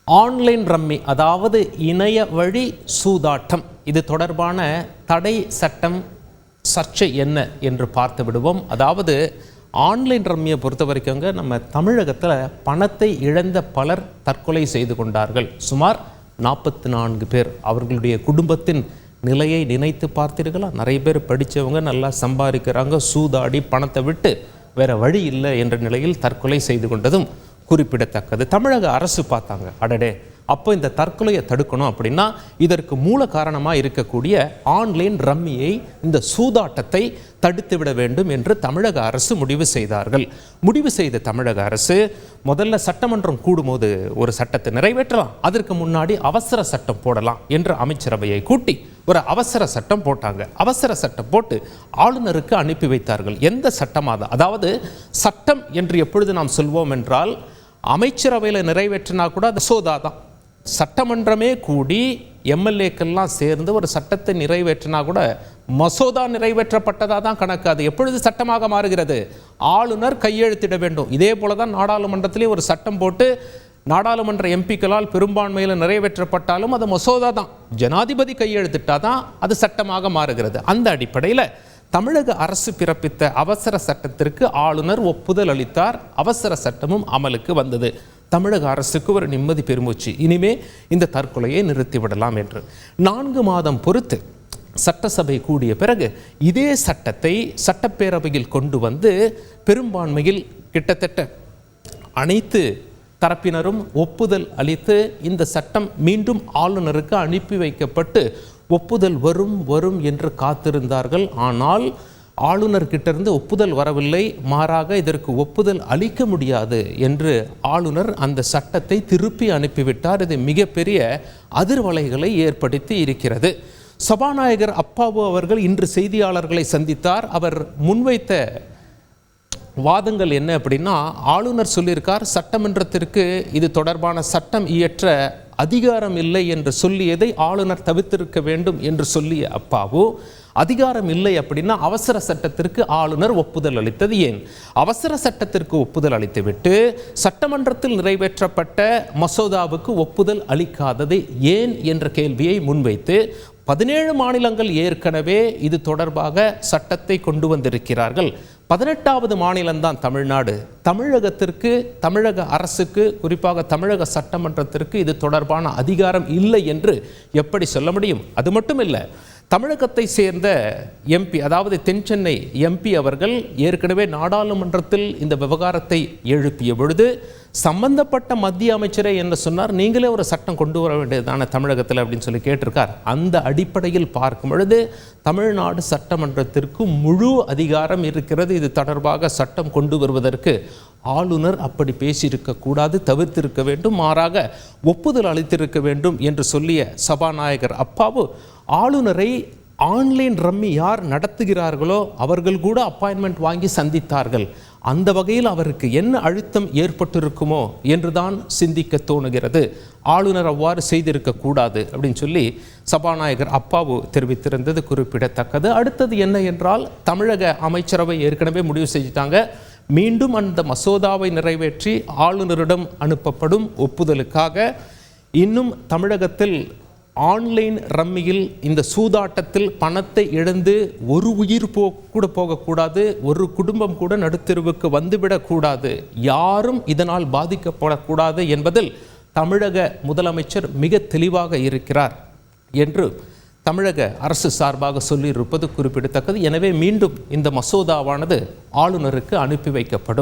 Online rummy, அதாவது இணைய வழி சூதாட்டம், இது தொடர்பான தடை சட்டம் சர்ச்சை என்ன என்று பார்த்து விடுவோம். அதாவது ஆன்லைன் ரம்மியை பொறுத்த வரைக்குங்க நம்ம தமிழகத்தில் பணத்தை இழந்த பலர் தற்கொலை செய்து கொண்டார்கள். சுமார் 44 பேர். அவர்களுடைய குடும்பத்தின் நிலையை நினைத்து பார்த்தீர்களா? நிறைய பேர் படித்தவங்க, நல்லா சம்பாதிக்கிறாங்க, சூதாடி பணத்தை விட்டு வேற வழி இல்லை என்ற நிலையில் தற்கொலை செய்து கொண்டதும் குறிப்பிடத்தக்கது. தமிழக அரசு பார்த்தாங்க, அடடே அப்போ இந்த தற்கொலையை தடுக்கணும் அப்படின்னா இதற்கு மூல காரணமாக இருக்கக்கூடிய ஆன்லைன் ரம்மியை, இந்த சூதாட்டத்தை தடுத்து விட வேண்டும் என்று தமிழக அரசு முடிவு செய்தார்கள். முடிவு செய்த தமிழக அரசு முதல்ல சட்டமன்றம் கூடும்போது ஒரு சட்டத்தை நிறைவேற்றலாம், அதற்கு முன்னாடி அவசர சட்டம் போடலாம் என்று அமைச்சரவையை கூட்டி ஒரு அவசர சட்டம் போட்டாங்க. அவசர சட்டம் போட்டு ஆளுநருக்கு அனுப்பி வைத்தார்கள். எந்த சட்டமாக, அதாவது சட்டம் என்று எப்பொழுது நாம் சொல்வோம் என்றால் அமைச்சரவையில் நிறைவேற்றினா கூட அது மசோதா தான். சட்டமன்றமே கூடி எம்எல்ஏக்கெல்லாம் சேர்ந்து ஒரு சட்டத்தை நிறைவேற்றினா கூட மசோதா நிறைவேற்றப்பட்டதாக தான் கணக்கு. அது எப்பொழுது சட்டமாக மாறுகிறது? ஆளுநர் கையெழுத்திட வேண்டும். இதே போல தான் நாடாளுமன்றத்திலே ஒரு சட்டம் போட்டு நாடாளுமன்ற எம்பிக்களால் பெரும்பான்மையில் நிறைவேற்றப்பட்டாலும் அது மசோதா தான். ஜனாதிபதி கையெழுத்திட்டா தான் அது சட்டமாக மாறுகிறது. அந்த அடிப்படையில் தமிழக அரசு பிறப்பித்த அவசர சட்டத்திற்கு ஆளுநர் ஒப்புதல் அளித்தார். அவசர சட்டமும் அமலுக்கு வந்தது. தமிழக அரசுக்கு ஒரு நிம்மதி பெருமூச்சு, இனிமே இந்த தற்கொலையை நிறுத்திவிடலாம் என்று. 4 மாதம் பொறுத்து சட்டசபை கூடிய பிறகு இதே சட்டத்தை சட்டப்பேரவையில் கொண்டு வந்து பெரும்பான்மையில் கிட்டத்தட்ட அனைத்து தரப்பினரும் ஒப்புதல் அளித்து இந்த சட்டம் மீண்டும் ஆளுநருக்கு அனுப்பி வைக்கப்பட்டு ஒப்புதல் வரும் என்று காத்திருந்தார்கள். ஆனால் ஆளுநர்கிட்டிருந்து ஒப்புதல் வரவில்லை. மாறாக இதற்கு ஒப்புதல் அளிக்க முடியாது என்று ஆளுநர் அந்த சட்டத்தை திருப்பி அனுப்பிவிட்டார். இது மிகப்பெரிய அதிர்வலைகளை ஏற்படுத்தி இருக்கிறது. சபாநாயகர் அப்பாவு அவர்கள் இன்று செய்தியாளர்களை சந்தித்தார். அவர் முன்வைத்த வாதங்கள் என்ன அப்படின்னா, ஆளுநர் சொல்லியிருக்கார் சட்டமன்றத்திற்கு இது தொடர்பான சட்டம் இயற்ற அதிகாரம் இல்லை என்று சொல்லியதை ஆளுநர் தவிர்த்திருக்க வேண்டும் என்று சொல்லிய அப்பாவு, அதிகாரம் இல்லை அப்படின்னா அவசர சட்டத்திற்கு ஆளுநர் ஒப்புதல் அளித்தது ஏன்? அவசர சட்டத்திற்கு ஒப்புதல் அளித்துவிட்டு சட்டமன்றத்தில் நிறைவேற்றப்பட்ட மசோதாவுக்கு ஒப்புதல் அளிக்காதது ஏன் என்ற கேள்வியை முன்வைத்து 17 மாநிலங்கள் ஏற்கனவே இது தொடர்பாக சட்டத்தை கொண்டு வந்திருக்கிறார்கள். 18வது மாநிலம்தான் தமிழ்நாடு. தமிழகத்திற்கு, தமிழக அரசுக்கு, குறிப்பாக தமிழக சட்டமன்றத்திற்கு இது தொடர்பான அதிகாரம் இல்லை என்று எப்படி சொல்ல முடியும்? அது மட்டும் இல்லை, தமிழகத்தை சேர்ந்த எம்பி, அதாவது தென்சென்னை எம்பி அவர்கள் ஏற்கனவே நாடாளுமன்றத்தில் இந்த விவகாரத்தை எழுப்பிய பொழுது சம்பந்தப்பட்ட மத்திய அமைச்சரே என்ன சொன்னார், நீங்களே ஒரு சட்டம் கொண்டு வர வேண்டியதான தமிழகத்தில் அப்படின்னு சொல்லி கேட்டிருக்கார். அந்த அடிப்படையில் பார்க்கும் பொழுது தமிழ்நாடு சட்டமன்றத்திற்கு முழு அதிகாரம் இருக்கிறது. இது தொடர்பாக சட்டம் கொண்டு வருவதற்கு ஆளுநர் அப்படி பேசியிருக்க கூடாது, தவிர்த்திருக்க வேண்டும், மாறாக ஒப்புதல் அளித்திருக்க வேண்டும் என்று சொல்லிய சபாநாயகர் அப்பாவு ஆளுநரை ஆன்லைன் ரம்மி யார் நடத்துகிறார்களோ அவர்கள் கூட அப்பாயின்மெண்ட் வாங்கி சந்தித்தார்கள். அந்த வகையில் அவருக்கு என்ன அழுத்தம் ஏற்பட்டிருக்குமோ என்றுதான் சிந்திக்க தோணுகிறது. ஆளுநர் அவ்வாறு செய்திருக்க கூடாது அப்படின்னு சொல்லி சபாநாயகர் அப்பாவு தெரிவித்திருந்தது குறிப்பிடத்தக்கது. அடுத்தது என்ன என்றால், தமிழக அமைச்சரவை ஏற்கனவே முடிவு செஞ்சிட்டாங்க, மீண்டும் அந்த மசோதாவை நிறைவேற்றி ஆளுநரிடம் அனுப்பப்படும் ஒப்புதலுக்காக. இன்னும் தமிழகத்தில் ஆன்லைன் ரம்மியில், இந்த சூதாட்டத்தில் பணத்தை இழந்து ஒரு உயிர் கூட போகக்கூடாது, ஒரு குடும்பம் கூட நடுத்தெருவுக்கு வந்துவிடக்கூடாது, யாரும் இதனால் பாதிக்கப்படக்கூடாது என்பதில் தமிழக முதலமைச்சர் மிக தெளிவாக இருக்கிறார் என்று தமிழக அரசு சார்பாக சொல்லியிருப்பது குறிப்பிடத்தக்கது. எனவே மீண்டும் இந்த மசோதாவானது ஆளுநருக்கு அனுப்பி வைக்கப்படும்.